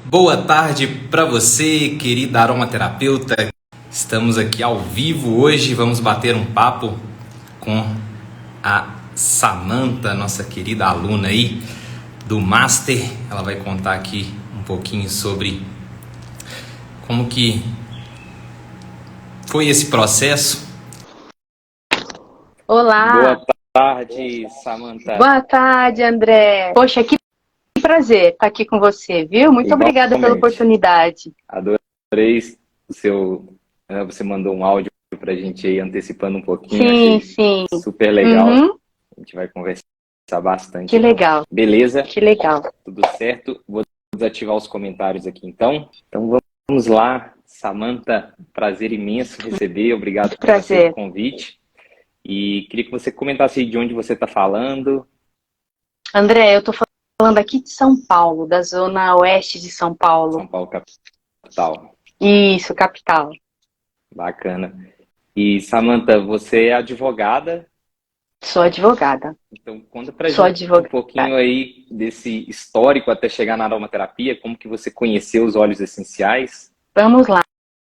Boa tarde para você, querida aromaterapeuta. Estamos aqui ao vivo hoje. Vamos bater um papo com a Samantha, nossa querida aluna aí do Master. Ela vai contar aqui um pouquinho sobre como que foi esse processo. Olá. Boa tarde, Samantha. Boa tarde, André. Poxa, que prazer estar aqui com você, viu? Muito obrigada pela oportunidade. Adorei você mandou um áudio pra gente aí antecipando um pouquinho. Sim, achei sim. super legal. Uhum. A gente vai conversar bastante. Que legal. Beleza? Que legal. Tudo certo? Vou desativar os comentários aqui então. Então vamos lá, Samantha. Prazer imenso receber. Obrigado por fazer o convite. E queria que você comentasse aí de onde você está falando. André, eu estou falando aqui de São Paulo, da zona oeste de São Paulo. São Paulo, capital. Isso, capital. Bacana. E, Samantha, você é advogada? Sou advogada. Então, conta pra gente um pouquinho aí desse histórico até chegar na aromaterapia, como que você conheceu os óleos essenciais? Vamos lá,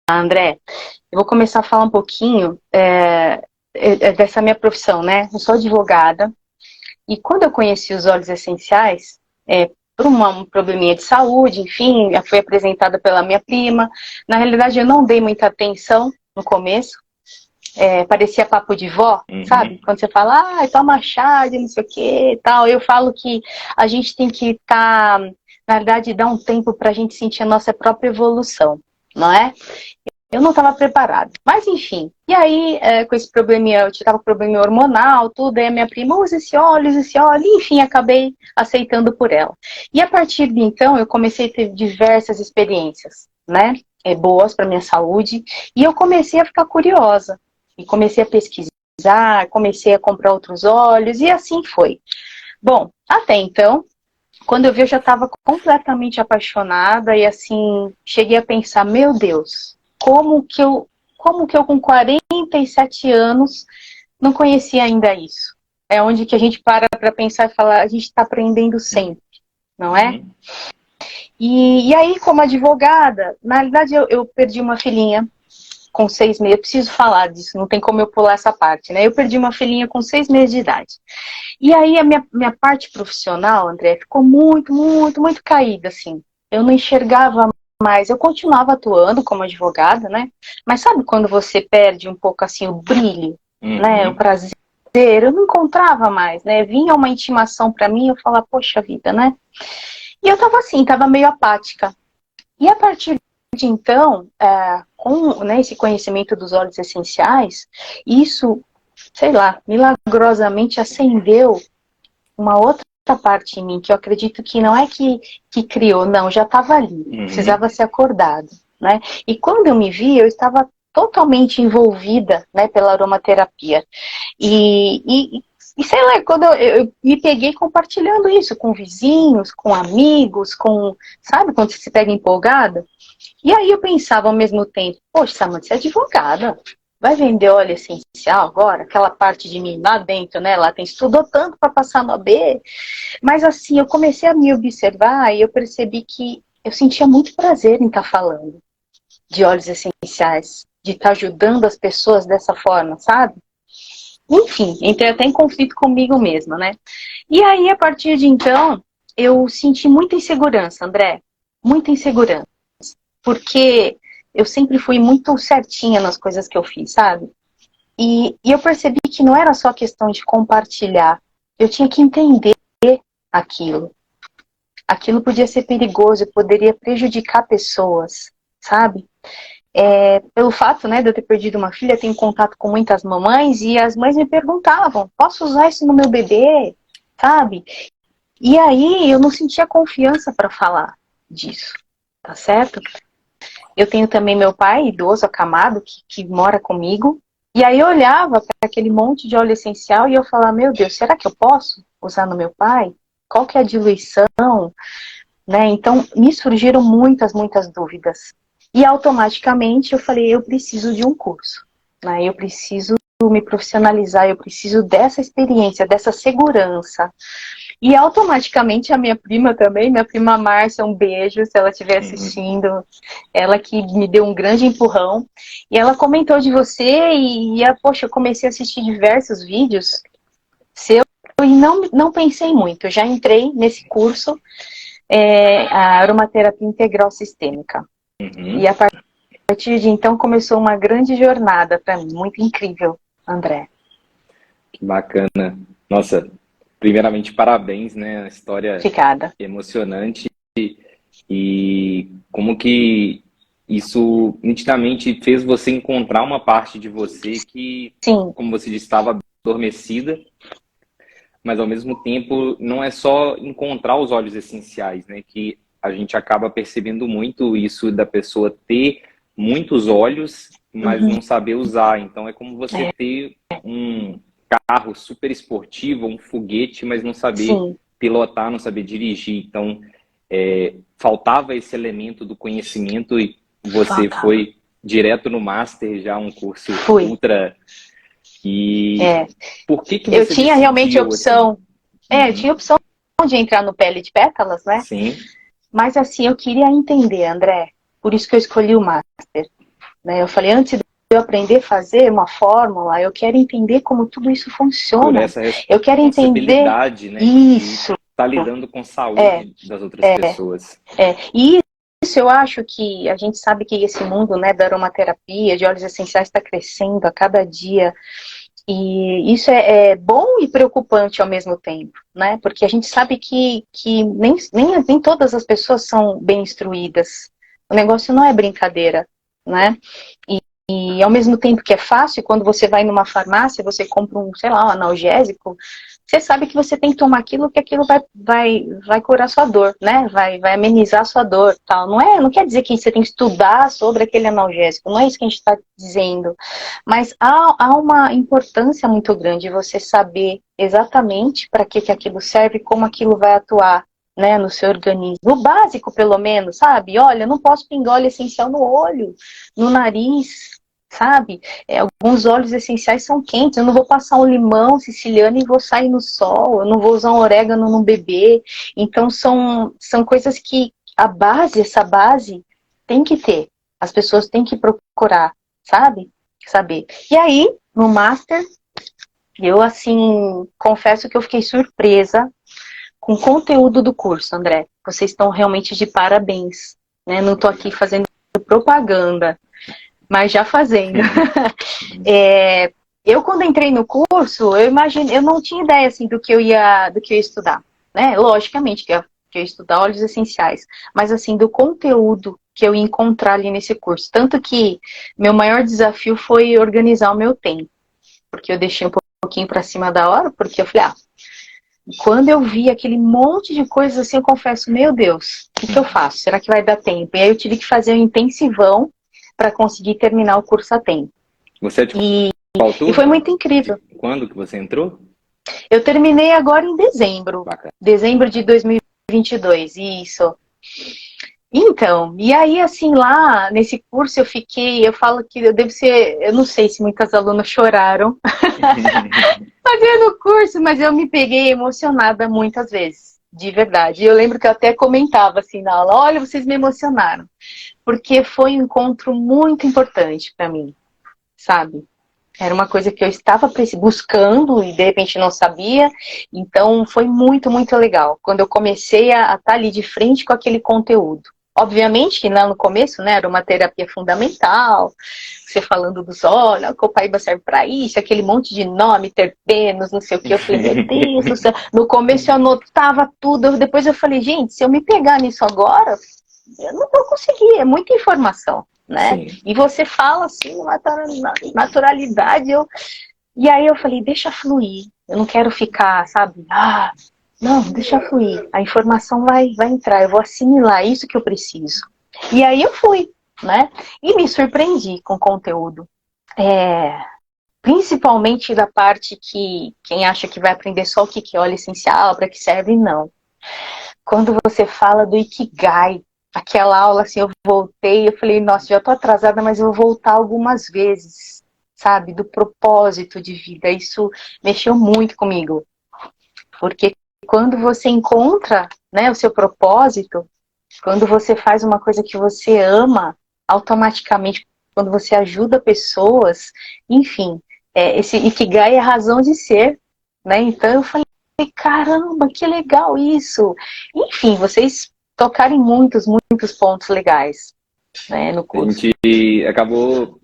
André. Eu vou começar a falar um pouquinho dessa minha profissão, né? Eu sou advogada e quando eu conheci os óleos essenciais, por um probleminha de saúde, enfim, fui apresentada pela minha prima. Na realidade, eu não dei muita atenção no começo. Parecia papo de vó, sabe? Quando você fala, toma chá de não sei o que e tal. Eu falo que a gente tem que estar, na verdade, dar um tempo pra gente sentir a nossa própria evolução, não é? Eu não estava preparada. Mas, enfim. E aí, com esse probleminha, eu estava com probleminha hormonal, tudo. Aí a minha prima usa esse óleo. Enfim, acabei aceitando por ela. E a partir de então, eu comecei a ter diversas experiências, né? Boas para minha saúde. E eu comecei a ficar curiosa. E comecei a pesquisar, comecei a comprar outros óleos. E assim foi. Bom, até então, quando eu vi, eu já estava completamente apaixonada. E assim, cheguei a pensar, meu Deus... Como que eu com 47 anos não conhecia ainda isso? É onde que a gente para pensar e falar, a gente está aprendendo sempre, não é? E aí, como advogada, na realidade eu perdi uma filhinha com 6 meses, eu preciso falar disso, não tem como eu pular essa parte, né? Eu perdi uma filhinha com 6 meses de idade. E aí a minha parte profissional, André, ficou muito, muito, muito caída, assim. Eu não enxergava mais, eu continuava atuando como advogada, né? Mas sabe quando você perde um pouco assim o brilho, né? O prazer, eu não encontrava mais, né? Vinha uma intimação para mim, eu falava, poxa vida, né? E eu tava assim, tava meio apática. E a partir de então, com esse conhecimento dos óleos essenciais, isso, sei lá, milagrosamente acendeu uma outra parte em mim, que eu acredito que não é que criou, não, já estava ali, precisava ser acordado, né? E quando eu me vi, eu estava totalmente envolvida, né, pela aromaterapia. E sei lá, quando eu me peguei compartilhando isso com vizinhos, com amigos, sabe, quando você se pega empolgada? E aí eu pensava ao mesmo tempo, poxa, Samantha, você é advogada, vai vender óleo essencial agora? Aquela parte de mim lá dentro, né? Lá tem estudou tanto para passar no AB. Mas assim, eu comecei a me observar e eu percebi que eu sentia muito prazer em estar falando de óleos essenciais, de estar ajudando as pessoas dessa forma, sabe? Enfim, entrei até em conflito comigo mesma, né? E aí, a partir de então, eu senti muita insegurança, André. Muita insegurança. Porque eu sempre fui muito certinha nas coisas que eu fiz, sabe? E eu percebi que não era só questão de compartilhar. Eu tinha que entender aquilo. Aquilo podia ser perigoso, poderia prejudicar pessoas, sabe? Pelo fato, né, de eu ter perdido uma filha, tenho contato com muitas mamães e as mães me perguntavam, posso usar isso no meu bebê? Sabe? E aí eu não sentia confiança para falar disso, tá certo? Eu tenho também meu pai, idoso, acamado, que mora comigo. E aí eu olhava para aquele monte de óleo essencial e eu falava, meu Deus, será que eu posso usar no meu pai? Qual que é a diluição? Né? Então, me surgiram muitas, muitas dúvidas. E automaticamente eu falei, eu preciso de um curso. Né? Eu preciso me profissionalizar, eu preciso dessa experiência, dessa segurança. E automaticamente a minha prima também, minha prima Márcia, um beijo se ela estiver assistindo, ela que me deu um grande empurrão, e ela comentou de você poxa, eu comecei a assistir diversos vídeos seu e não pensei muito, eu já entrei nesse curso, a aromaterapia integral sistêmica. E a partir de então começou uma grande jornada para mim, muito incrível, André. Que bacana. Nossa, primeiramente, parabéns, né? A história Obrigada. Emocionante e como que isso nitidamente fez você encontrar uma parte de você que, Sim. como você disse, estava adormecida, mas ao mesmo tempo não é só encontrar os óleos essenciais, né? Que a gente acaba percebendo muito isso da pessoa ter muitos óleos, mas não saber usar. Então é como você ter um carro super esportivo, um foguete, mas não saber pilotar, não saber dirigir. Então, faltava esse elemento do conhecimento e você foi direto no Master, já um curso ultra... E por que você eu tinha realmente a opção, assim? Eu tinha a opção de entrar no Pele de Pétalas, né? Sim. Mas assim, eu queria entender, André, por isso que eu escolhi o Master. Né? Eu falei, antes de eu aprender a fazer uma fórmula, eu quero entender como tudo isso funciona. Por essa eu quero entender, né? Isso. Tá lidando com a saúde das outras pessoas. E isso eu acho que a gente sabe que esse mundo, né, da aromaterapia, de óleos essenciais está crescendo a cada dia. E isso é bom e preocupante ao mesmo tempo, né? Porque a gente sabe que nem todas as pessoas são bem instruídas. O negócio não é brincadeira, né? E ao mesmo tempo que é fácil, quando você vai numa farmácia, você compra um analgésico, você sabe que você tem que tomar aquilo, que aquilo vai curar sua dor, né? Vai amenizar sua dor, tal. Não quer dizer que você tem que estudar sobre aquele analgésico, não é isso que a gente está dizendo. Mas há uma importância muito grande de você saber exatamente para que aquilo serve, como aquilo vai atuar, né, no seu organismo. O básico, pelo menos, sabe? Olha, eu não posso pingar óleo essencial no olho, no nariz, sabe? Alguns óleos essenciais são quentes, eu não vou passar um limão siciliano e vou sair no sol, eu não vou usar um orégano no bebê. Então são coisas que essa base tem que ter. As pessoas têm que procurar, sabe? Saber. E aí, no Master, eu assim, confesso que eu fiquei surpresa com o conteúdo do curso, André. Vocês estão realmente de parabéns, né? Não estou aqui fazendo propaganda, mas já fazendo. Eu, quando entrei no curso, eu não tinha ideia assim, do que eu ia estudar, né? Logicamente que eu ia estudar óleos essenciais, mas assim, do conteúdo que eu ia encontrar ali nesse curso. Tanto que meu maior desafio foi organizar o meu tempo, porque eu deixei um pouquinho para cima da hora, porque eu falei, quando eu vi aquele monte de coisas assim, eu confesso, meu Deus, o que eu faço? Será que vai dar tempo? E aí eu tive que fazer um intensivão para conseguir terminar o curso a tempo. Você e foi muito incrível. Quando que você entrou? Eu terminei agora em dezembro. Bacana. Dezembro de 2022, isso. Então, e aí assim, lá nesse curso eu falo que eu não sei se muitas alunas choraram fazendo o curso, mas eu me peguei emocionada muitas vezes, de verdade. E eu lembro que eu até comentava assim na aula, olha, vocês me emocionaram, porque foi um encontro muito importante para mim, sabe? Era uma coisa que eu estava buscando e de repente não sabia, então foi muito, muito legal. Quando eu comecei a estar ali de frente com aquele conteúdo. Obviamente que lá no começo, né, era uma terapia fundamental, você falando dos óleos, a copaíba serve para isso, aquele monte de nome, terpenos, não sei o que. Eu falei, meu Deus do céu. No começo eu anotava tudo, depois eu falei, gente, se eu me pegar nisso agora, eu não vou conseguir, é muita informação, né? Sim. E você fala assim, naturalidade. E aí eu falei, deixa fluir, eu não quero ficar, sabe, não, deixa fluir, a informação vai entrar, eu vou assimilar isso que eu preciso. E aí eu fui, né? E me surpreendi com o conteúdo. Principalmente da parte que quem acha que vai aprender só o que é óleo essencial, para que serve, não. Quando você fala do Ikigai, aquela aula assim, eu voltei, eu falei, nossa, já tô atrasada, mas eu vou voltar algumas vezes, sabe? Do propósito de vida, isso mexeu muito comigo. Porque quando você encontra, né, o seu propósito, quando você faz uma coisa que você ama, automaticamente, quando você ajuda pessoas, enfim, esse Ikigai é a razão de ser, né? Então eu falei, caramba, que legal isso! Enfim, vocês tocaram em muitos pontos legais, né, no curso. A gente acabou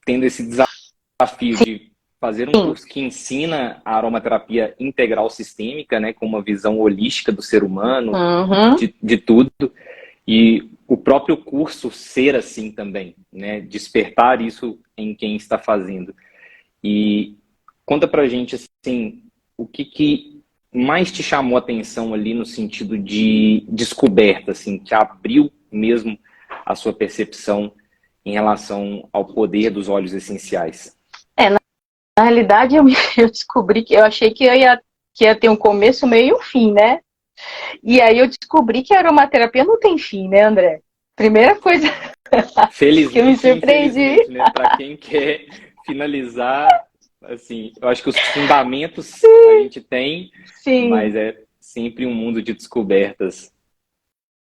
tendo esse desafio de fazer um curso que ensina a aromaterapia integral sistêmica, né, com uma visão holística do ser humano, de tudo, e o próprio curso ser assim também, né, despertar isso em quem está fazendo. E conta pra gente, assim, o que mais te chamou a atenção ali no sentido de descoberta, assim, que abriu mesmo a sua percepção em relação ao poder dos óleos essenciais? Na realidade, eu descobri que eu achei que ia ter um começo, meio e um fim, né? E aí eu descobri que a aromaterapia não tem fim, né, André? Primeira coisa que eu me surpreendi. Né? Para quem quer finalizar, assim, eu acho que os fundamentos a gente tem, mas é sempre um mundo de descobertas.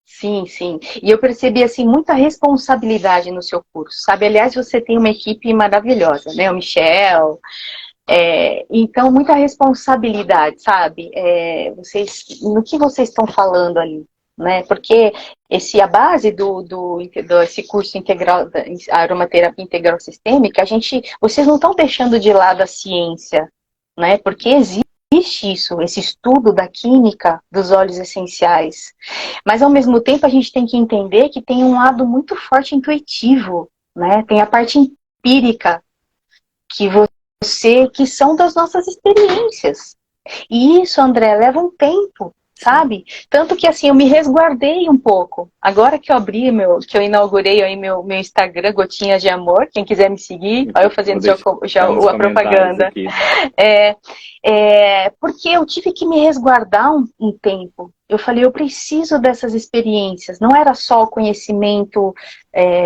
Sim, sim. E eu percebi, assim, muita responsabilidade no seu curso, sabe? Aliás, você tem uma equipe maravilhosa, né? O Michel. Então, muita responsabilidade, sabe? No que vocês estão falando ali, né? Porque a base esse curso integral, da aromaterapia integral sistêmica, vocês não estão deixando de lado a ciência, né? Porque existe isso, esse estudo da química dos óleos essenciais. Mas, ao mesmo tempo, a gente tem que entender que tem um lado muito forte intuitivo, né? Tem a parte empírica que são das nossas experiências. E isso, André, leva um tempo, sabe? Tanto que, assim, eu me resguardei um pouco. Agora que eu que eu inaugurei aí meu Instagram, Gotinhas de Amor, quem quiser me seguir, olha eu fazendo já a propaganda. Porque eu tive que me resguardar um tempo. Eu falei, eu preciso dessas experiências. Não era só o conhecimento,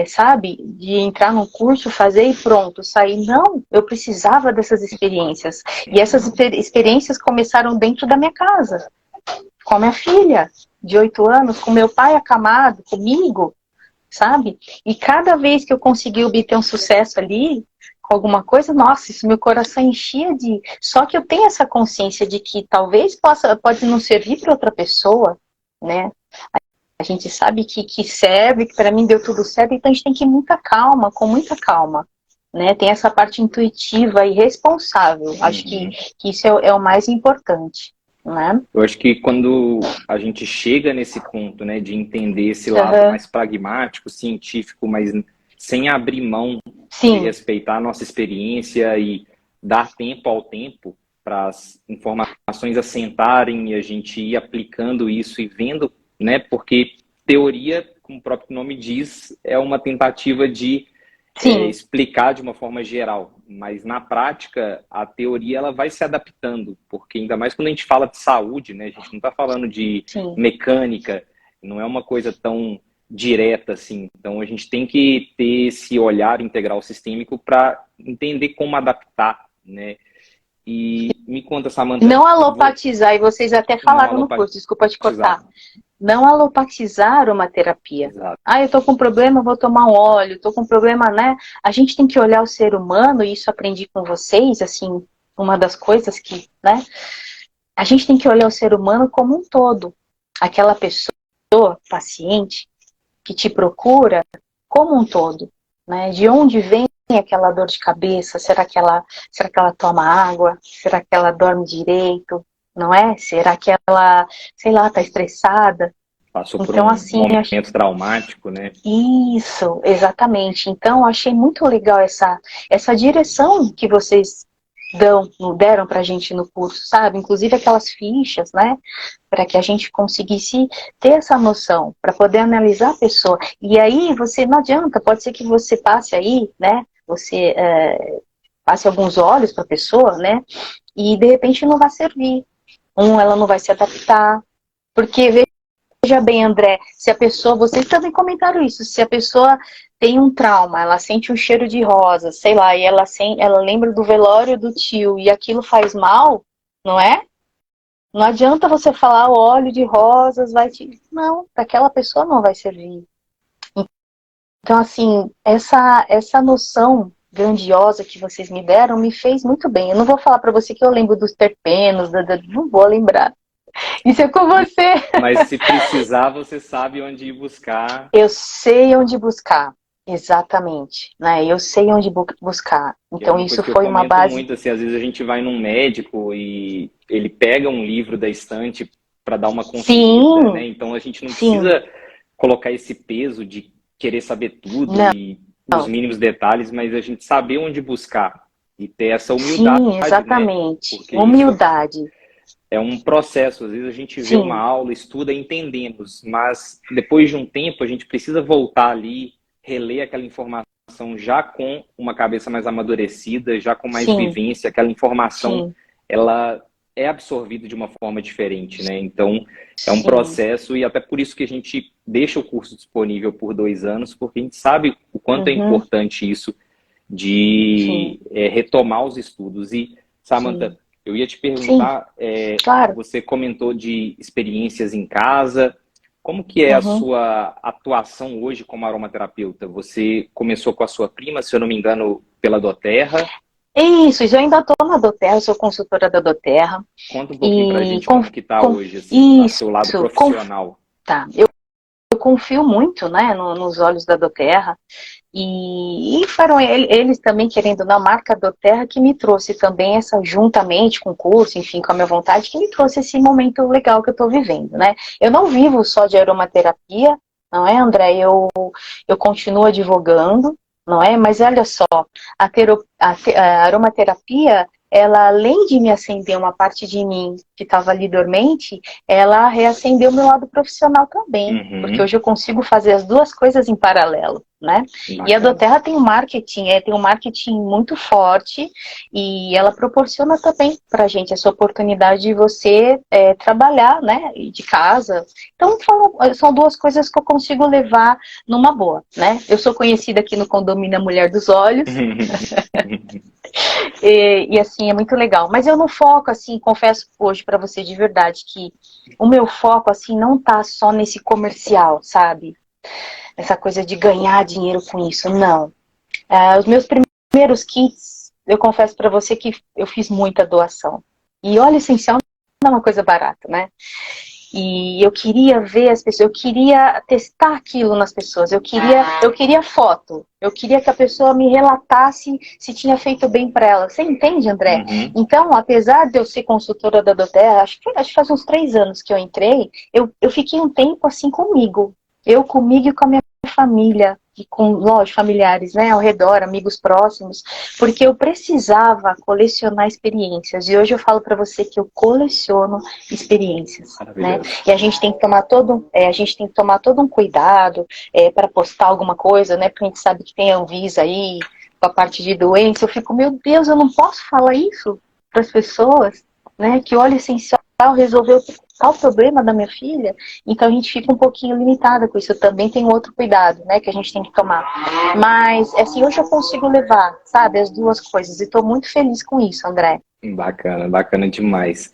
sabe? De entrar num curso, fazer e pronto, sair. Não, eu precisava dessas experiências. E essas experiências começaram dentro da minha casa. Com a minha filha, de 8 anos, com meu pai acamado, comigo, sabe? E cada vez que eu consegui obter um sucesso ali, com alguma coisa, nossa, isso meu coração enchia de... Só que eu tenho essa consciência de que talvez pode não servir para outra pessoa, né? A gente sabe que serve, que para mim deu tudo certo, então a gente tem que ir com muita calma, né? Tem essa parte intuitiva e responsável. Acho que isso é o mais importante. Né? Eu acho que quando a gente chega nesse ponto, né, de entender esse lado mais pragmático, científico, mas sem abrir mão de respeitar a nossa experiência e dar tempo ao tempo para as informações assentarem e a gente ir aplicando isso e vendo, né, porque teoria, como o próprio nome diz, é uma tentativa de explicar de uma forma geral, mas na prática a teoria ela vai se adaptando, porque ainda mais quando a gente fala de saúde, né, a gente não está falando de mecânica, não é uma coisa tão direta assim, então a gente tem que ter esse olhar integral sistêmico para entender como adaptar, né? E me conta, Samantha... Não alopatizar, e vocês até falaram no curso, desculpa te cortar. Não alopatizar a aromaterapia. Exato. Eu tô com problema, vou tomar um óleo, tô com problema, né? A gente tem que olhar o ser humano, e isso aprendi com vocês, assim, uma das coisas que, né? A gente tem que olhar o ser humano como um todo. Aquela pessoa, paciente, que te procura como um todo, né? De onde vem aquela dor de cabeça? Será que ela toma água? Será que ela dorme direito? Não é? Será que ela, sei lá, tá estressada? Passou por um momento traumático, né? Isso, exatamente. Então, achei muito legal essa direção que vocês deram pra gente no curso, sabe? Inclusive aquelas fichas, né? Para que a gente conseguisse ter essa noção, para poder analisar a pessoa. E aí, não adianta, pode ser que você passe aí, né? Você passe alguns óleos para a pessoa, né? E de repente não vai servir. Ela não vai se adaptar. Porque, veja bem, André, se a pessoa, vocês também comentaram isso, se a pessoa tem um trauma, ela sente um cheiro de rosa, sei lá, e ela lembra do velório do tio, e aquilo faz mal, não é? Não adianta você falar o óleo de rosas vai te... Não, para aquela pessoa não vai servir. Então, assim, essa noção grandiosa que vocês me deram me fez muito bem. Eu não vou falar para você que eu lembro dos terpenos, não vou lembrar. Isso é com você. Mas se precisar, você sabe onde ir buscar. Eu sei onde buscar, exatamente, né? Eu sei onde buscar. Então isso foi uma base. Muito, assim, às vezes a gente vai num médico e ele pega um livro da estante para dar uma consulta, né? Então a gente não precisa colocar esse peso de querer saber tudo e os mínimos detalhes, mas a gente saber onde buscar e ter essa humildade. Sim, exatamente. Né? Humildade. É um processo, às vezes a gente vê uma aula, estuda, entendemos, mas depois de um tempo a gente precisa voltar ali, reler aquela informação já com uma cabeça mais amadurecida, já com mais vivência, aquela informação, ela é absorvida de uma forma diferente, né? Então, é um processo e até por isso que a gente deixa o curso disponível por 2 anos, porque a gente sabe o quanto é importante isso de retomar os estudos. E, Samantha, eu ia te perguntar, claro. Você comentou de experiências em casa, como que é a sua atuação hoje como aromaterapeuta? Você começou com a sua prima, se eu não me engano, pela doTERRA? Isso, eu ainda estou na doTERRA, sou consultora da doTERRA. Conta um pouquinho pra gente como que tá hoje, assim, o seu lado profissional. Tá, eu confio muito, né, nos olhos da doTERRA. E foram eles também, querendo na marca doTERRA, que me trouxe também essa, juntamente com o curso, enfim, com a minha vontade, que me trouxe esse momento legal que eu estou vivendo, né? Eu não vivo só de aromaterapia, não é, André? Eu continuo advogando, não é? Mas olha só, a aromaterapia, ela, além de me acender uma parte de mim que estava ali dormente, ela reacendeu o meu lado profissional também, porque hoje eu consigo fazer as duas coisas em paralelo, né? Bacana. E a doTERRA tem um marketing muito forte e ela proporciona também pra gente essa oportunidade de você trabalhar, né, de casa. Então são duas coisas que eu consigo levar numa boa, né? Eu sou conhecida aqui no condomínio A Mulher dos Olhos. E assim, é muito legal. Mas eu não foco, assim, confesso hoje pra você de verdade que o meu foco, assim, não tá só nesse comercial, sabe? Essa coisa de ganhar dinheiro com isso, não. Os meus primeiros kits, eu confesso pra você que eu fiz muita doação. E óleo essencial não é uma coisa barata, né? E eu queria ver as pessoas, eu queria testar aquilo nas pessoas, eu queria foto, eu queria que a pessoa me relatasse se tinha feito bem para ela. Você entende, André? Então, apesar de eu ser consultora da doTERRA, acho que faz uns 3 anos que eu entrei, eu fiquei um tempo assim comigo. Eu comigo e com a minha família, e com, lógico, familiares, né, ao redor, amigos próximos, porque eu precisava colecionar experiências. E hoje eu falo para você que eu coleciono experiências, né? E a gente tem que tomar todo um cuidado para postar alguma coisa, né? Porque a gente sabe que tem a Anvisa aí com a parte de doença. Eu fico, meu Deus, eu não posso falar isso para as pessoas, né? Que óleo essencial resolveu tal problema da minha filha, então a gente fica um pouquinho limitada com isso. Também tem outro cuidado, né, que a gente tem que tomar. Mas, assim, hoje eu consigo levar, sabe, as duas coisas. E estou muito feliz com isso, André. Bacana, bacana demais.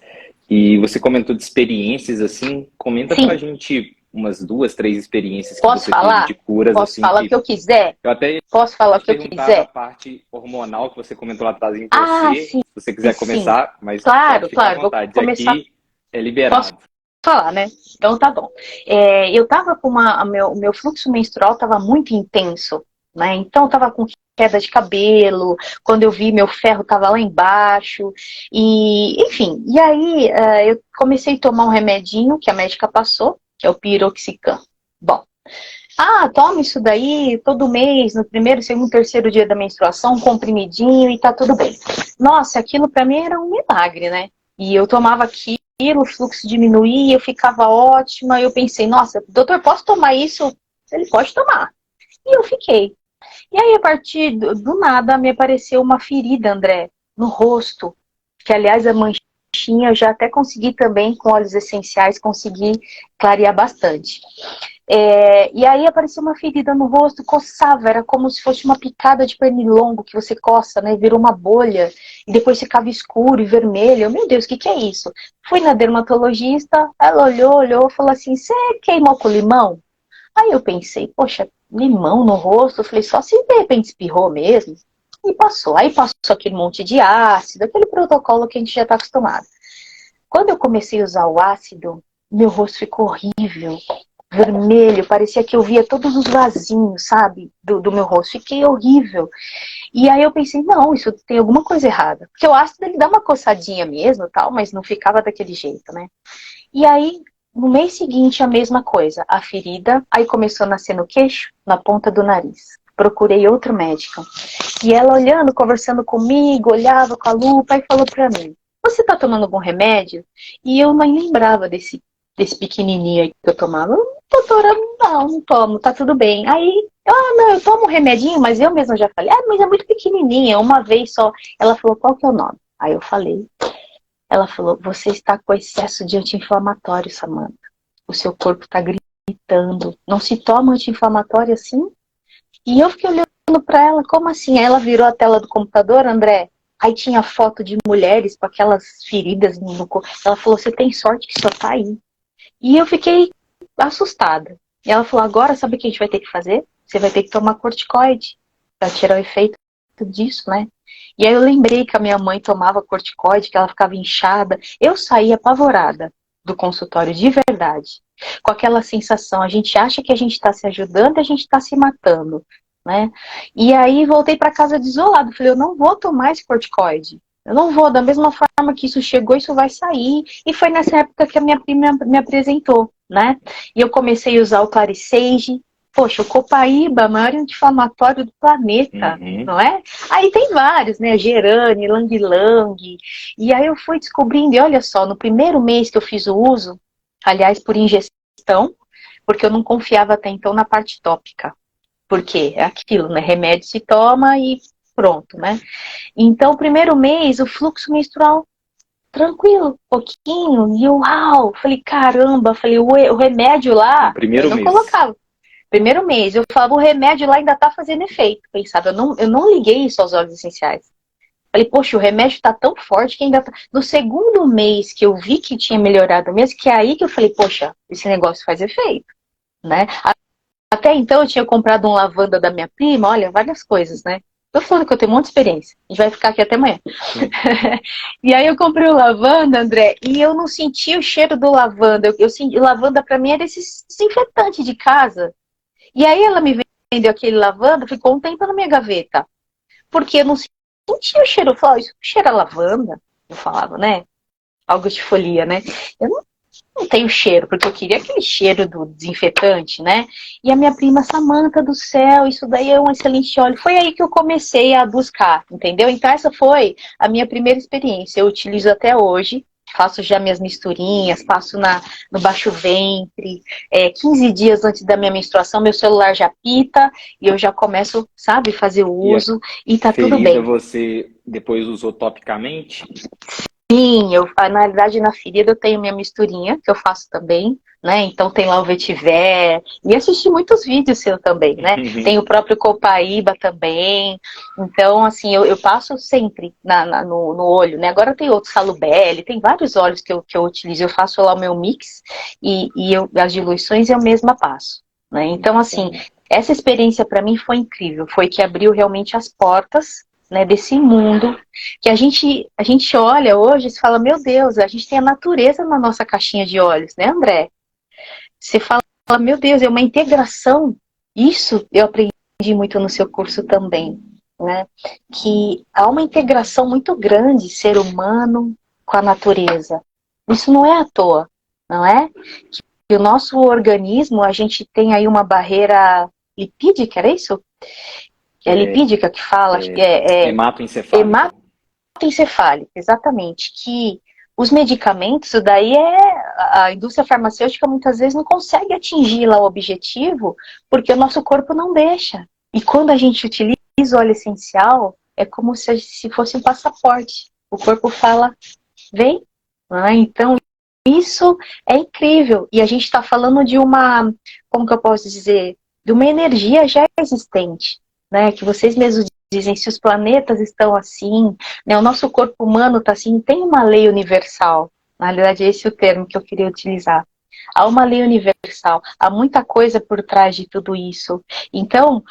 E você comentou de experiências, assim, comenta pra gente umas 2, 3 experiências que você teve de curas. Posso falar o que eu quiser? Eu até posso falar o que eu quiser? A parte hormonal que você comentou lá atrás em você, sim. se você quiser começar, mas claro, à vontade. Vou começar... Aqui é liberado. Posso falar, né? Então tá bom. Eu tava com o meu fluxo menstrual tava muito intenso, né? Então eu tava com queda de cabelo, quando eu vi meu ferro tava lá embaixo, e enfim. E aí eu comecei a tomar um remedinho que a médica passou, que é o piroxicam. Bom, toma isso daí todo mês, no primeiro, segundo, terceiro dia da menstruação, um comprimidinho e tá tudo bem. Nossa, aquilo pra mim era um milagre, né? E eu tomava aquilo, o fluxo diminuía, eu ficava ótima. Eu pensei, nossa, doutor, posso tomar isso? Ele pode tomar. E eu fiquei. E aí, a partir do nada, me apareceu uma ferida, André, no rosto. Que, aliás, a manchinha roxinha, eu já até consegui também, com óleos essenciais, conseguir clarear bastante. E aí apareceu uma ferida no rosto, coçava, era como se fosse uma picada de pernilongo que você coça, né? Virou uma bolha, e depois ficava escuro e vermelho. Meu Deus, o que é isso? Fui na dermatologista, ela olhou, falou assim, você queimou com limão? Aí eu pensei, poxa, limão no rosto? Eu falei, só se de repente espirrou mesmo. E passou. Aí passou aquele monte de ácido, aquele protocolo que a gente já está acostumado. Quando eu comecei a usar o ácido, meu rosto ficou horrível, vermelho, parecia que eu via todos os vasinhos, sabe, do meu rosto. Fiquei horrível. E aí eu pensei, não, isso tem alguma coisa errada. Porque o ácido, ele dá uma coçadinha mesmo, tal, mas não ficava daquele jeito, né? E aí, no mês seguinte, a mesma coisa. A ferida, aí começou a nascer no queixo, na ponta do nariz. Procurei outro médico. E ela olhando, conversando comigo, olhava com a lupa e falou pra mim, você tá tomando algum remédio? E eu nem lembrava desse pequenininho aí que eu tomava. Doutora, não tomo, tá tudo bem. Aí, não, eu tomo um remedinho, mas eu mesma já falei, mas é muito pequenininha, uma vez só. Ela falou, qual que é o nome? Aí eu falei. Ela falou, você está com excesso de anti-inflamatório, Samantha. O seu corpo está gritando. Não se toma anti-inflamatório assim? E eu fiquei olhando para ela, como assim? Aí ela virou a tela do computador, André. Aí tinha foto de mulheres com aquelas feridas no corpo. Ela falou, você tem sorte que só tá aí. E eu fiquei assustada. E ela falou, agora sabe o que a gente vai ter que fazer? Você vai ter que tomar corticoide para tirar o efeito disso, né? E aí eu lembrei que a minha mãe tomava corticoide, que ela ficava inchada. Eu saí apavorada do consultório, de verdade. Com aquela sensação, a gente acha que a gente está se ajudando e a gente está se matando, né? E aí voltei para casa desolado. Falei, eu não vou tomar esse corticoide. Eu não vou, da mesma forma que isso chegou, isso vai sair. E foi nessa época que a minha prima me apresentou, né? E eu comecei a usar o Clarisage. Poxa, o copaíba, maior anti-inflamatório do planeta, não é? Aí tem vários, né? Gerane, Lang Lang. E aí eu fui descobrindo, e olha só, no primeiro mês que eu fiz o uso, aliás, por ingestão, porque eu não confiava até então na parte tópica. Porque é aquilo, né? Remédio se toma e pronto, né? Então, o primeiro mês, o fluxo menstrual tranquilo, pouquinho, e eu, uau, falei, caramba, falei, o remédio lá, Primeiro eu não mês. colocava. Primeiro mês, eu falava, o remédio lá ainda tá fazendo efeito. Pensava, eu não liguei isso aos óleos essenciais. Falei, poxa, o remédio tá tão forte que ainda tá... No segundo mês que eu vi que tinha melhorado mesmo, que é aí que eu falei, poxa, esse negócio faz efeito, né? Até então eu tinha comprado um lavanda da minha prima, olha, várias coisas, né? Tô falando que eu tenho um monte de experiência. A gente vai ficar aqui até amanhã. E aí eu comprei o lavanda, André, e eu não senti o cheiro do lavanda. Eu senti, lavanda pra mim era esse desinfetante de casa. E aí ela me vendeu aquele lavanda, ficou um tempo na minha gaveta. Porque eu não sentia o cheiro. Eu falava, isso cheira a lavanda? Eu falava, né? Algo de folia, né? Eu não tenho cheiro, porque eu queria aquele cheiro do desinfetante, né? E a minha prima, Samantha do céu, isso daí é um excelente óleo. Foi aí que eu comecei a buscar, entendeu? Então essa foi a minha primeira experiência. Eu utilizo até hoje. Faço já minhas misturinhas, passo no baixo ventre. 15 dias antes da minha menstruação, meu celular já pita e eu já começo, sabe, fazer o uso e tá tudo bem. Você depois usou topicamente? Sim, na realidade na ferida eu tenho minha misturinha, que eu faço também, né? Então tem lá o vetiver, e assisti muitos vídeos seu também, né? Tem o próprio copaíba também. Então, assim, eu passo sempre no olho, né? Agora tem outro salubelle, tem vários óleos que eu utilizo. Eu faço lá o meu mix e as diluições eu mesma passo, né? Então, assim, essa experiência para mim foi incrível. Foi que abriu realmente as portas, né, desse mundo, que a gente olha hoje e fala, meu Deus, a gente tem a natureza na nossa caixinha de óleos, né, André? Você fala, meu Deus, é uma integração. Isso eu aprendi muito no seu curso também, né? Que há uma integração muito grande, ser humano com a natureza. Isso não é à toa, não é? Que o nosso organismo, a gente tem aí uma barreira lipídica, era isso? É lipídica que fala, hematoencefálica. Hematoencefálica, exatamente. Que os medicamentos, isso daí a indústria farmacêutica muitas vezes não consegue atingir lá o objetivo, porque o nosso corpo não deixa. E quando a gente utiliza o óleo essencial, é como se fosse um passaporte. O corpo fala, vem, Então, isso é incrível. E a gente está falando de uma, como que eu posso dizer, de uma energia já existente, né? Que vocês mesmos dizem, se os planetas estão assim, né? O nosso corpo humano está assim, tem uma lei universal. Na realidade, esse é o termo que eu queria utilizar. Há uma lei universal, há muita coisa por trás de tudo isso. Então,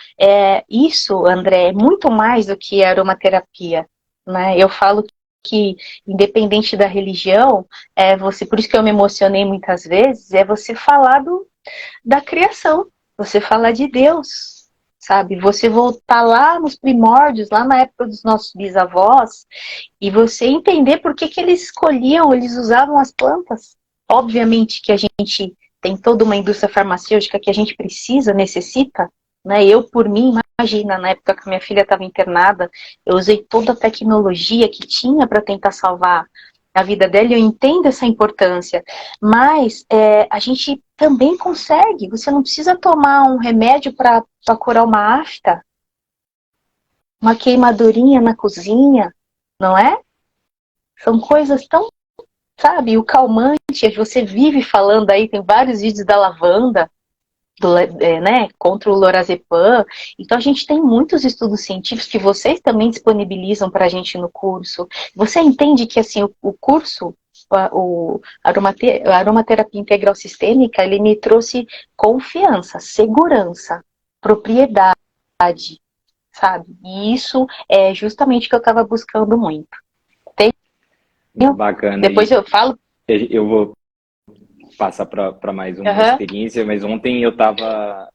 isso, André, é muito mais do que aromaterapia, né? Eu falo que, independente da religião, por isso que eu me emocionei muitas vezes, é você falar da criação, você falar de Deus, sabe? Você voltar lá nos primórdios, lá na época dos nossos bisavós, e você entender por que eles escolhiam, eles usavam as plantas. Obviamente que a gente tem toda uma indústria farmacêutica que a gente precisa, necessita, né? Eu, por mim, imagina, na época que minha filha estava internada, eu usei toda a tecnologia que tinha para tentar salvar a vida dela, e eu entendo essa importância, mas a gente também consegue, você não precisa tomar um remédio para curar uma afta, uma queimadurinha na cozinha, não é? São coisas tão, sabe, o calmante, você vive falando aí, tem vários vídeos da lavanda, né, contra o lorazepam. Então a gente tem muitos estudos científicos que vocês também disponibilizam para a gente no curso. Você entende que assim o curso, a aromaterapia integral sistêmica, ele me trouxe confiança, segurança, propriedade, sabe? E isso é justamente o que eu estava buscando muito. Bacana. Depois eu falo. Eu vou passar para mais uma experiência, mas ontem eu estava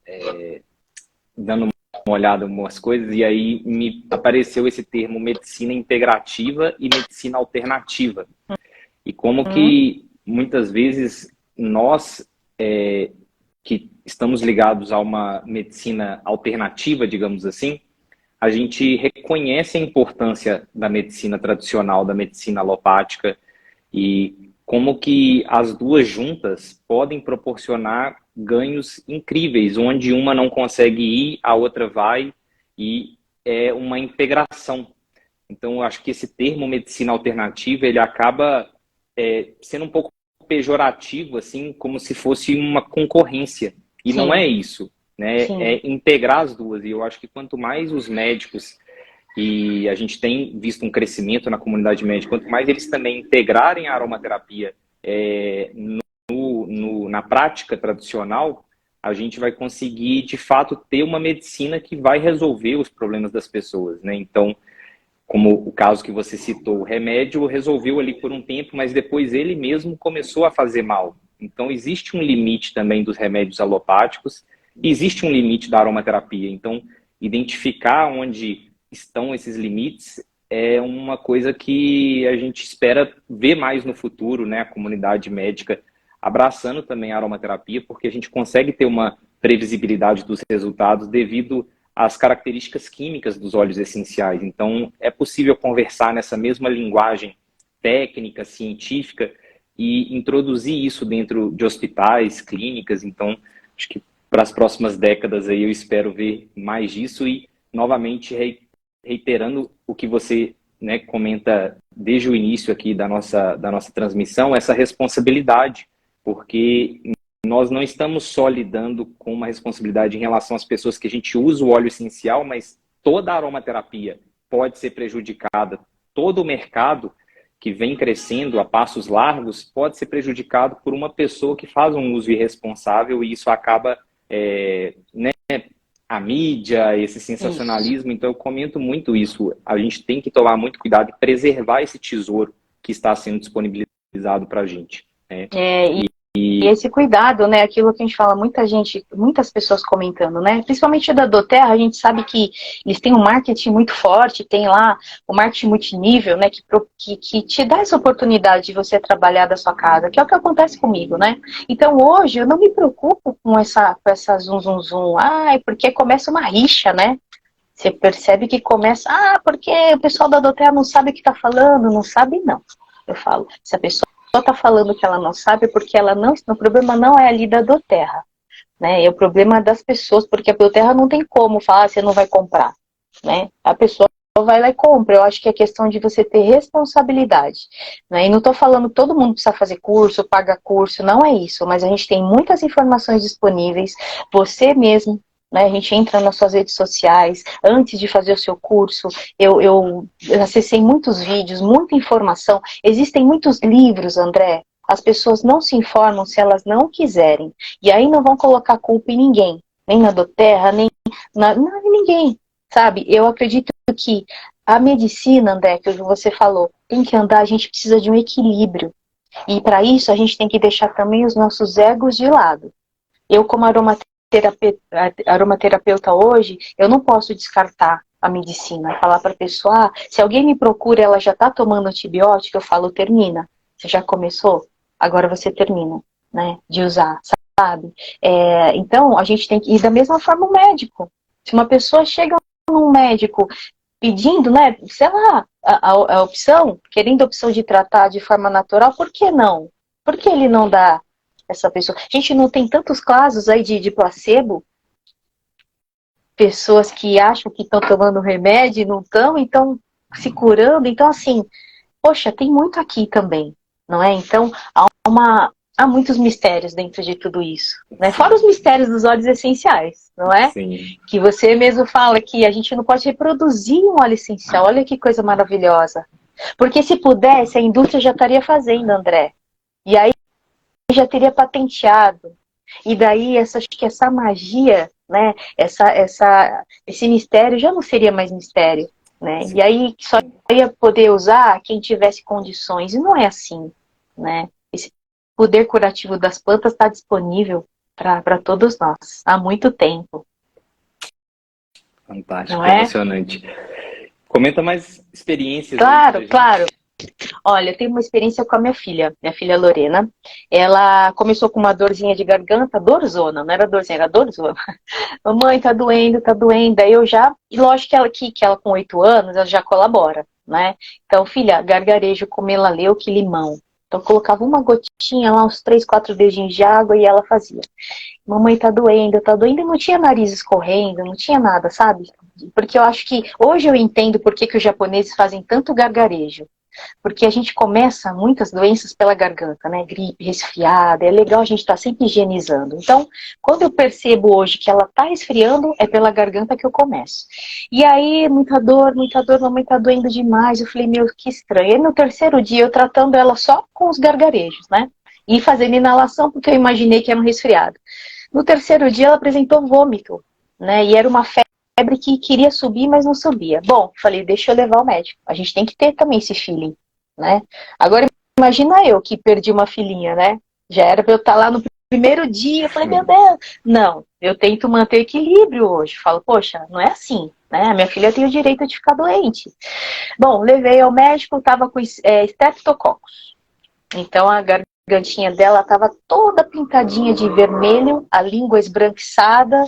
dando uma olhada em umas coisas e aí me apareceu esse termo medicina integrativa e medicina alternativa. E como que muitas vezes nós que estamos ligados a uma medicina alternativa, digamos assim, a gente reconhece a importância da medicina tradicional, da medicina alopática, e como que as duas juntas podem proporcionar ganhos incríveis, onde uma não consegue ir, a outra vai, e é uma integração. Então, eu acho que esse termo medicina alternativa, ele acaba sendo um pouco pejorativo, assim, como se fosse uma concorrência. E não é isso, né? É integrar as duas. E eu acho que quanto mais os médicos, e a gente tem visto um crescimento na comunidade médica, quanto mais eles também integrarem a aromaterapia na prática tradicional, a gente vai conseguir, de fato, ter uma medicina que vai resolver os problemas das pessoas, né? Então, como o caso que você citou, o remédio resolveu ali por um tempo, mas depois ele mesmo começou a fazer mal. Então, existe um limite também dos remédios alopáticos, existe um limite da aromaterapia. Então, identificar onde estão esses limites é uma coisa que a gente espera ver mais no futuro, né? A comunidade médica abraçando também a aromaterapia, porque a gente consegue ter uma previsibilidade dos resultados devido às características químicas dos óleos essenciais. Então, é possível conversar nessa mesma linguagem técnica, científica, e introduzir isso dentro de hospitais, clínicas. Então, acho que para as próximas décadas aí eu espero ver mais disso e, novamente, reiterando o que você, né, comenta desde o início aqui da nossa transmissão, essa responsabilidade, porque nós não estamos só lidando com uma responsabilidade em relação às pessoas que a gente usa o óleo essencial, mas toda a aromaterapia pode ser prejudicada, todo o mercado que vem crescendo a passos largos pode ser prejudicado por uma pessoa que faz um uso irresponsável e isso acaba, né, a mídia, esse sensacionalismo. Então eu comento muito isso. A gente tem que tomar muito cuidado e preservar esse tesouro que está sendo disponibilizado para a gente. Né? E esse cuidado, né, aquilo que a gente fala, muitas pessoas comentando, né, principalmente da doTERRA, a gente sabe que eles têm um marketing muito forte, tem lá o marketing multinível, né, que te dá essa oportunidade de você trabalhar da sua casa, que é o que acontece comigo, né. Então hoje eu não me preocupo com essa zum, porque começa uma rixa, né. Você percebe que começa, porque o pessoal da doTERRA não sabe o que está falando, não sabe não. Eu falo, se a pessoa está falando que ela não sabe porque ela não, o problema não é ali da doTERRA, né? É o problema das pessoas, porque a doTERRA não tem como falar, você não vai comprar, né? A pessoa vai lá e compra. Eu acho que é questão de você ter responsabilidade, né? E não estou falando que todo mundo precisa fazer curso, paga curso, não é isso. Mas a gente tem muitas informações disponíveis, você mesmo, né? A gente entra nas suas redes sociais, antes de fazer o seu curso, eu acessei muitos vídeos, muita informação. Existem muitos livros, André. As pessoas não se informam se elas não quiserem. E aí não vão colocar culpa em ninguém, nem na Doterra, nem em ninguém, sabe? Eu acredito que a medicina, André, que você falou, tem que andar, a gente precisa de um equilíbrio. E para isso a gente tem que deixar também os nossos egos de lado. Eu, como aromaterapeuta hoje, eu não posso descartar a medicina. Falar para a pessoa, se alguém me procura, ela já está tomando antibiótico, eu falo, termina. Você já começou? Agora você termina, né, de usar, sabe? Então, a gente tem que ir da mesma forma o médico. Se uma pessoa chega num médico pedindo, né, sei lá, a opção, querendo a opção de tratar de forma natural, por que não? Por que ele não dá essa pessoa? A gente não tem tantos casos aí de placebo, pessoas que acham que estão tomando remédio e não estão se curando. Então, assim, poxa, tem muito aqui também, não é? Então, há muitos mistérios dentro de tudo isso, né? Fora os mistérios dos óleos essenciais, não é? Sim. Que você mesmo fala que a gente não pode reproduzir um óleo essencial. Olha que coisa maravilhosa. Porque se pudesse, a indústria já estaria fazendo, André. E aí já teria patenteado. E daí, acho que essa magia, né? Esse mistério já não seria mais mistério, né? Sim. E aí só ia poder usar quem tivesse condições. E não é assim, né? Esse poder curativo das plantas está disponível para todos nós há muito tempo. Fantástico, não é? Emocionante. Comenta mais experiências. Claro, claro. Olha, eu tenho uma experiência com a minha filha Lorena. Ela começou com uma dorzinha de garganta, dorzona, não era dorzinha, era dorzona. Mamãe, tá doendo, tá doendo. Aí eu já, e lógico que ela com 8 anos, ela já colabora, né? Então, filha, gargarejo com melaleuca e limão. Então, eu colocava uma gotinha lá, uns 3, 4 dedinhos de água e ela fazia. Mamãe, tá doendo, e não tinha nariz escorrendo, não tinha nada, sabe? Porque eu acho que, hoje eu entendo por que os japoneses fazem tanto gargarejo. Porque a gente começa muitas doenças pela garganta, né? Gripe, resfriada, é legal a gente estar sempre higienizando. Então, quando eu percebo hoje que ela está resfriando, é pela garganta que eu começo. E aí, muita dor, mamãe tá doendo demais. Eu falei, meu, que estranho. E no terceiro dia, eu tratando ela só com os gargarejos, né? E fazendo inalação, porque eu imaginei que era um resfriado. No terceiro dia, ela apresentou vômito, né? E era uma febre que queria subir, mas não subia. Bom, falei, deixa eu levar ao médico. A gente tem que ter também esse feeling, né? Agora, imagina eu que perdi uma filhinha, né? Já era pra eu estar lá no primeiro dia. Eu falei, meu Deus. Não, eu tento manter equilíbrio hoje. Falo, poxa, não é assim, né? A minha filha tem o direito de ficar doente. Bom, levei ao médico, tava com streptococcus. Então, a gargantinha dela tava toda pintadinha de vermelho, a língua esbranquiçada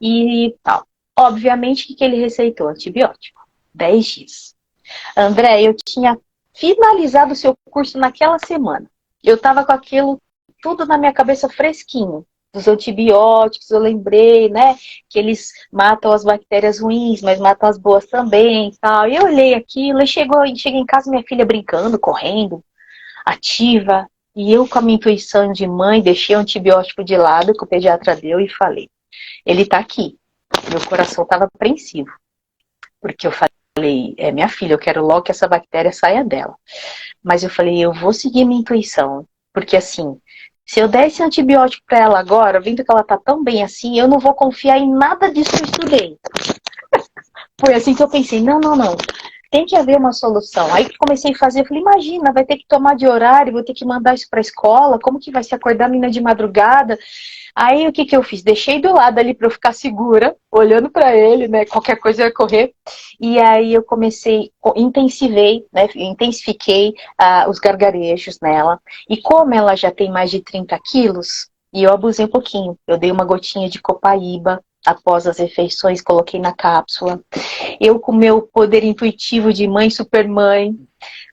e tal. Obviamente, o que ele receitou? Antibiótico. 10 dias. André, eu tinha finalizado o seu curso naquela semana. Eu estava com aquilo tudo na minha cabeça fresquinho. Dos antibióticos, eu lembrei, né? Que eles matam as bactérias ruins, mas matam as boas também. Tal. E eu olhei aquilo, e cheguei em casa, minha filha brincando, correndo, ativa. E eu, com a minha intuição de mãe, deixei o antibiótico de lado, que o pediatra deu, e falei, ele está aqui. Meu coração estava apreensivo, porque eu falei, minha filha, eu quero logo que essa bactéria saia dela. Mas eu falei, eu vou seguir minha intuição, porque assim, se eu der esse antibiótico para ela agora, vendo que ela tá tão bem assim, eu não vou confiar em nada disso que eu estudei. Foi assim que eu pensei, não, tem que haver uma solução. Aí que comecei a fazer, eu falei, imagina, vai ter que tomar de horário, vou ter que mandar isso para a escola, como que vai se acordar a menina de madrugada? Aí o que eu fiz? Deixei do lado ali para eu ficar segura, olhando para ele, né? Qualquer coisa ia correr. E aí eu intensifiquei os gargarejos nela. E como ela já tem mais de 30 quilos, e eu abusei um pouquinho. Eu dei uma gotinha de copaíba após as refeições, coloquei na cápsula. Eu, com meu poder intuitivo de mãe supermãe,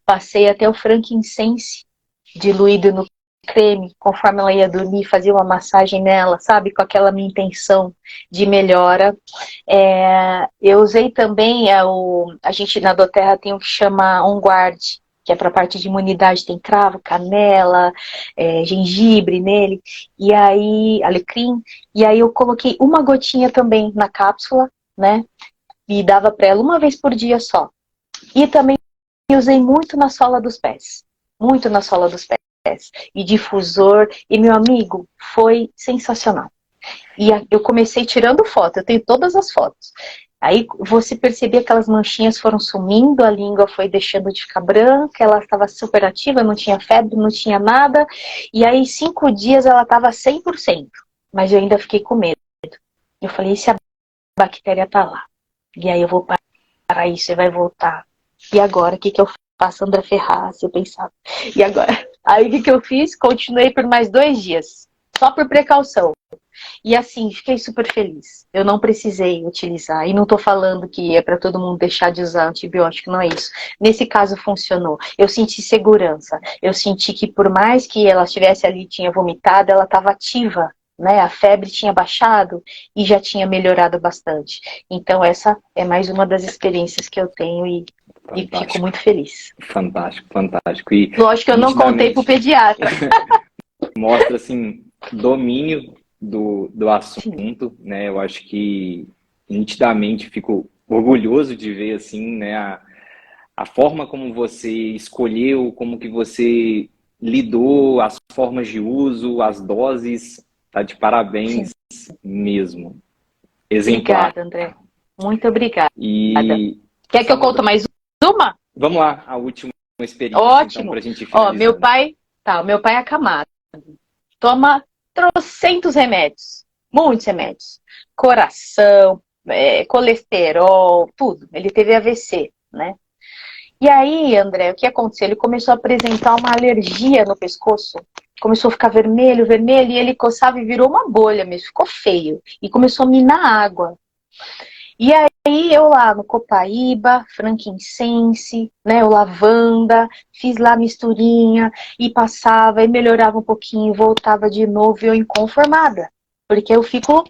passei até o frankincense diluído no creme, conforme ela ia dormir, fazia uma massagem nela, sabe? Com aquela minha intenção de melhora. Eu usei também, a gente na doTERRA tem o que chama On Guard, que é para a parte de imunidade, tem cravo, canela, gengibre nele, e aí, alecrim, e aí eu coloquei uma gotinha também na cápsula, né? E dava para ela uma vez por dia só. E também usei muito na sola dos pés. Muito na sola dos pés. E difusor. E, meu amigo, foi sensacional. E eu comecei tirando foto. Eu tenho todas as fotos. Aí você percebia que aquelas manchinhas foram sumindo, a língua foi deixando de ficar branca, ela estava super ativa, não tinha febre, não tinha nada. E aí, 5 dias, ela estava 100%. Mas eu ainda fiquei com medo. Eu falei, e se a bactéria tá lá? E aí eu vou parar isso, você vai voltar. E agora, o que eu faço, André Ferraz? Eu pensava. E agora? Aí o que eu fiz? Continuei por mais 2 dias. Só por precaução. E assim, fiquei super feliz. Eu não precisei utilizar. E não tô falando que é para todo mundo deixar de usar antibiótico, não é isso. Nesse caso funcionou. Eu senti segurança. Eu senti que por mais que ela estivesse ali, tinha vomitado, ela estava ativa. Né, a febre tinha baixado e já tinha melhorado bastante. Então essa é mais uma das experiências que eu tenho e fico muito feliz. Fantástico, fantástico. E lógico que eu não contei pro pediatra. Mostra, assim, domínio do assunto, né? Eu acho que nitidamente fico orgulhoso de ver, assim, né, a forma como você escolheu, como que você lidou, as formas de uso, as doses. Tá de parabéns. Sim. Mesmo. Exemplar. Obrigada, André. Muito obrigada. E... Quer que eu conte mais uma? Vamos lá, a última experiência. Ótimo. Então, pra gente finalizar. Meu pai é acamado. Toma trocentos remédios. Muitos remédios. Coração, colesterol, tudo. Ele teve AVC, né? E aí, André, o que aconteceu? Ele começou a apresentar uma alergia no pescoço. Começou a ficar vermelho, vermelho, e ele coçava e virou uma bolha mesmo, ficou feio. E começou a minar água. E aí eu lá no Copaíba, frankincense, né, o lavanda, fiz lá a misturinha e passava e melhorava um pouquinho, voltava de novo e eu inconformada. Porque eu fico,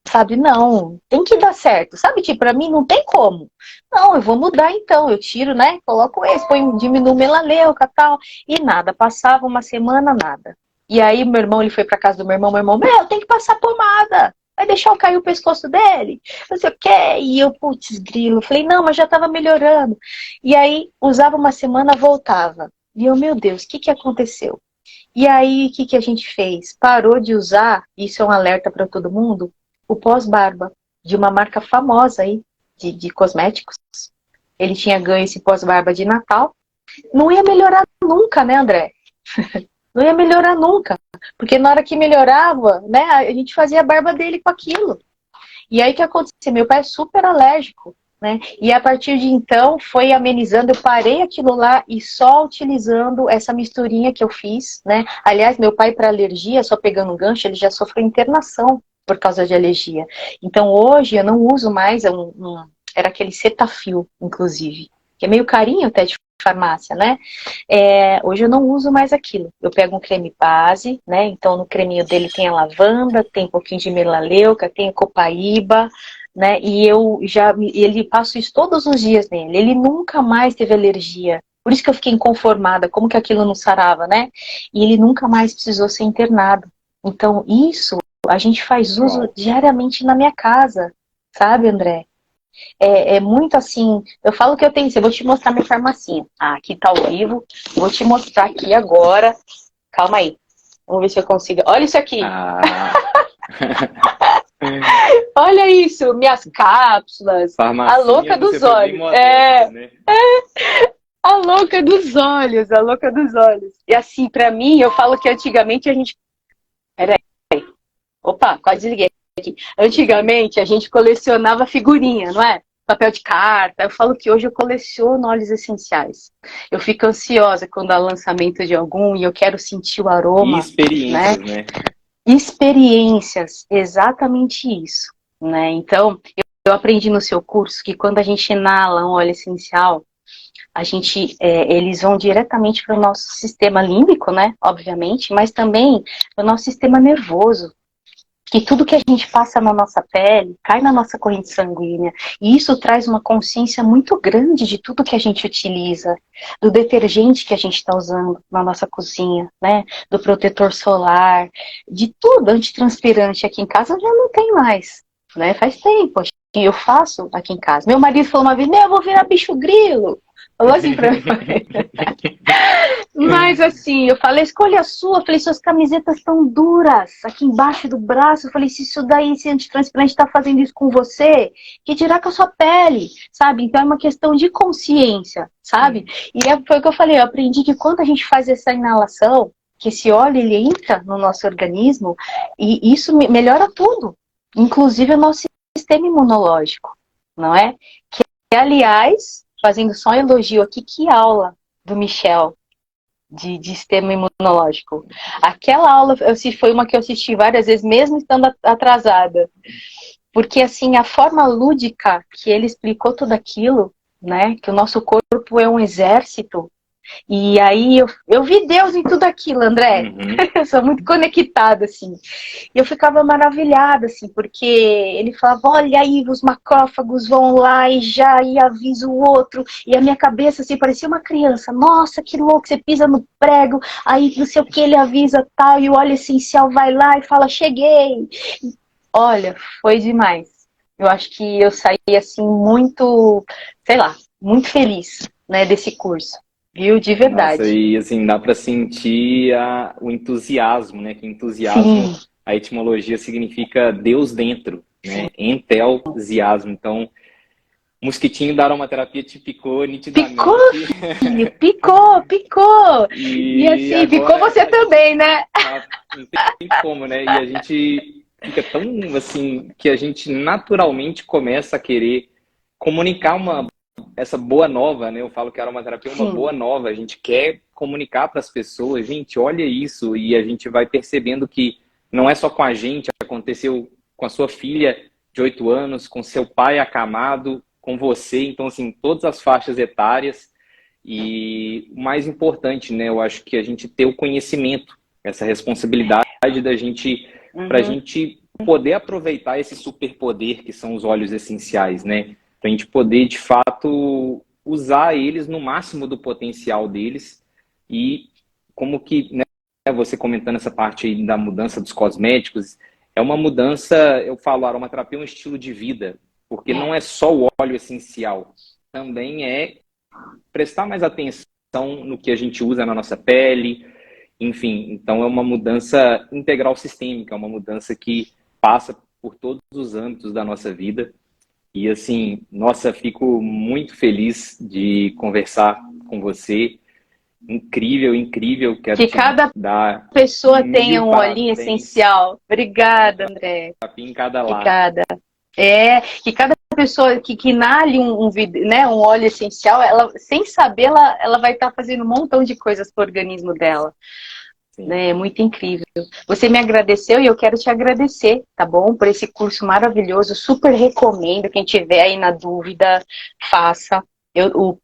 sabe, não, tem que dar certo. Sabe, tipo, pra mim não tem como. Não, eu vou mudar então, eu tiro, né, coloco esse, diminuo melaleuca e tal. E nada, passava uma semana, nada. E aí meu irmão, ele foi pra casa do meu irmão, tem que passar pomada. Vai deixar eu cair o pescoço dele? Não sei o quê. E eu, putz, grilo. Falei, não, mas já tava melhorando. E aí, usava uma semana, voltava. E eu, meu Deus, o que aconteceu? E aí, o que a gente fez? Parou de usar, isso é um alerta para todo mundo, o pós-barba, de uma marca famosa aí, de cosméticos. Ele tinha ganho esse pós-barba de Natal. Não ia melhorar nunca, né, André? Não ia melhorar nunca. Porque na hora que melhorava, né, a gente fazia a barba dele com aquilo. E aí o que aconteceu? Meu pai é super alérgico, né? E a partir de então foi amenizando, eu parei aquilo lá e só utilizando essa misturinha que eu fiz, né? Aliás, meu pai para alergia, só pegando um gancho, ele já sofreu internação por causa de alergia. Então hoje eu não uso mais, era aquele Cetaphil, inclusive, que é meio carinho até de farmácia, né? Hoje eu não uso mais aquilo. Eu pego um creme base, né? Então no creminho dele tem a lavanda, tem um pouquinho de melaleuca, tem a copaíba, né? E ele passo isso todos os dias nele. Ele nunca mais teve alergia. Por isso que eu fiquei inconformada, como que aquilo não sarava, né? E ele nunca mais precisou ser internado. Então isso a gente faz uso diariamente na minha casa, sabe, André? É muito assim, eu falo que eu tenho, eu vou te mostrar minha farmacinha. Aqui tá ao vivo, vou te mostrar aqui agora. Calma aí, vamos ver se eu consigo. Olha isso aqui. Olha isso, minhas cápsulas. Farmacinha, a louca dos olhos. Né? A louca dos olhos, a louca dos olhos. E assim, pra mim, eu falo que antigamente a gente... Peraí. Opa, quase desliguei aqui. Antigamente a gente colecionava figurinha, não é? Papel de carta. Eu falo que hoje eu coleciono óleos essenciais. Eu fico ansiosa quando há lançamento de algum e eu quero sentir o aroma. E experiências, né? Experiências, exatamente isso, né? Então, eu aprendi no seu curso que quando a gente inala um óleo essencial, Eles vão diretamente para o nosso sistema límbico, né? Obviamente, mas também para o nosso sistema nervoso. Que tudo que a gente passa na nossa pele cai na nossa corrente sanguínea. E isso traz uma consciência muito grande de tudo que a gente utiliza, do detergente que a gente está usando na nossa cozinha, né? Do protetor solar, de tudo antitranspirante aqui em casa já não tem mais, né? Faz tempo. Eu faço aqui em casa. Meu marido falou uma vez, eu vou virar bicho grilo. Falou assim pra mim. Mas assim, eu falei, escolha a sua. Eu falei, suas camisetas estão duras aqui embaixo do braço. Eu falei, se isso daí, esse antitranspirante está fazendo isso com você, que dirá com a sua pele, sabe? Então é uma questão de consciência, sabe? E foi o que eu falei, eu aprendi que quando a gente faz essa inalação, que esse óleo ele entra no nosso organismo, e isso melhora tudo, inclusive o nosso sistema imunológico, não é? Que, aliás, fazendo só um elogio aqui, que aula do Michel de sistema imunológico. Aquela aula foi uma que eu assisti várias vezes, mesmo estando atrasada. Porque, assim, a forma lúdica que ele explicou tudo aquilo, né? Que o nosso corpo é um exército. E aí eu vi Deus em tudo aquilo, André. Uhum. Eu sou muito conectada, assim. E eu ficava maravilhada, assim, porque ele falava, olha aí, os macrófagos vão lá e já e avisa o outro. E a minha cabeça, assim, parecia uma criança. Nossa, que louco, você pisa no prego, aí não sei o que, ele avisa tal, e o óleo essencial vai lá e fala, cheguei. Olha, foi demais. Eu acho que eu saí, assim, muito, sei lá, muito feliz, né, desse curso. Viu? De verdade. Nossa, e assim, dá para sentir o entusiasmo, né? Que entusiasmo, Sim. a etimologia significa Deus dentro, né? Entelsiasmo. Então, mosquitinho da aromaterapia te picou nitidamente. Picou, filho, picou. E assim, picou você também, né? Não tem como, né? E a gente fica tão, assim, que a gente naturalmente começa a querer comunicar essa boa nova, né? Eu falo que a aromaterapia é uma boa nova. A gente quer comunicar para as pessoas, gente, olha isso. E a gente vai percebendo que não é só com a gente, aconteceu com a sua filha de 8 anos, com seu pai acamado, com você. Então, assim, todas as faixas etárias. E o mais importante, né? Eu acho que a gente ter o conhecimento, essa responsabilidade da gente, para a gente poder aproveitar esse superpoder que são os óleos essenciais, né? Para a gente poder, de fato, usar eles no máximo do potencial deles. E como que, né, você comentando essa parte aí da mudança dos cosméticos, é uma mudança, eu falo, a aromaterapia é um estilo de vida, porque não é só o óleo essencial, também é prestar mais atenção no que a gente usa na nossa pele, enfim, então é uma mudança integral sistêmica, é uma mudança que passa por todos os âmbitos da nossa vida. E assim, nossa, fico muito feliz de conversar com você. Incrível, incrível. Quero que cada pessoa tenha um olhinho essencial. Obrigada, André. Em cada lado. Obrigada. Que cada pessoa que inale né, um óleo essencial, ela, sem saber, ela vai estar fazendo um montão de coisas para o organismo dela. Né, é muito incrível. Você me agradeceu e eu quero te agradecer, tá bom? Por esse curso maravilhoso. Super recomendo. Quem tiver aí na dúvida, faça.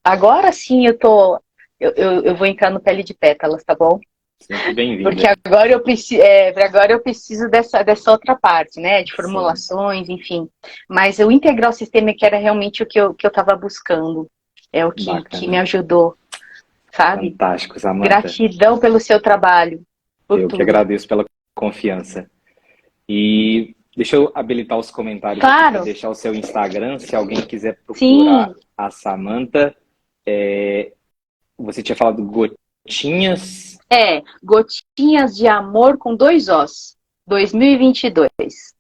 Agora sim eu vou entrar no Pele de Pétalas, tá bom? Sempre bem-vinda. Porque agora eu preciso dessa outra parte, né? De formulações, enfim. Mas o integral sistêmico era realmente o que eu estava buscando. É o que me ajudou. Sabe? Fantástico, Samanta. Gratidão pelo seu trabalho. Eu que agradeço pela confiança. E deixa eu habilitar os comentários aqui para deixar o seu Instagram, se alguém quiser procurar a Samanta. Você tinha falado gotinhas? Gotinhas de Amor com 2 Os. 2022.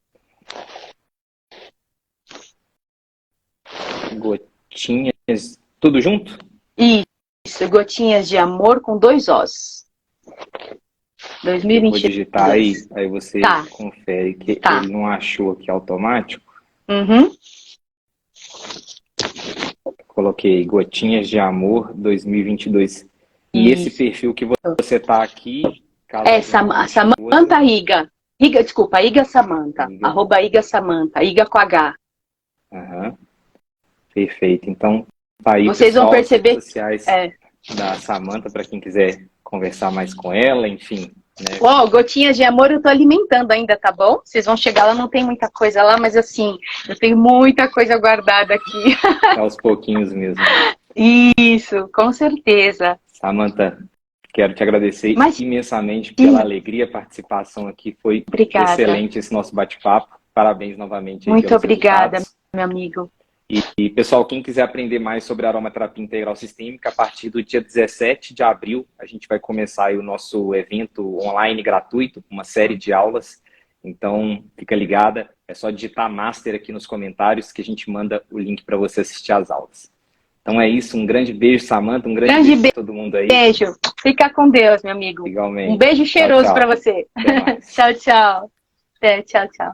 Gotinhas, tudo junto? Isso, Gotinhas de Amor com 2 Os. 2022. Eu vou digitar aí você confere que ele não achou aqui automático. Coloquei Gotinhas de Amor 2022. E esse perfil que você tá aqui... Samanta Iga. Desculpa, Iga Samanta. @Iga Samanta. Iga com H. Perfeito. Então, aí, vocês pessoal, vão perceber. As redes sociais da Samantha, para quem quiser conversar mais com ela, enfim. Né? Gotinhas de amor eu tô alimentando ainda, tá bom? Vocês vão chegar lá, não tem muita coisa lá, mas assim, eu tenho muita coisa guardada aqui. Aos pouquinhos mesmo. Isso, com certeza. Samantha, quero te agradecer imensamente pela alegria, participação aqui. Foi excelente esse nosso bate-papo. Parabéns novamente. Muito obrigada, meu amigo. E, pessoal, quem quiser aprender mais sobre aromaterapia integral sistêmica, a partir do dia 17 de abril, a gente vai começar aí o nosso evento online gratuito, uma série de aulas. Então, fica ligada. É só digitar Master aqui nos comentários que a gente manda o link para você assistir às aulas. Então é isso. Um grande beijo, Samantha. Um grande beijo para todo mundo aí. Beijo. Fica com Deus, meu amigo. Igualmente. Um beijo cheiroso para você. Até mais. Tchau, tchau. Tchau, tchau.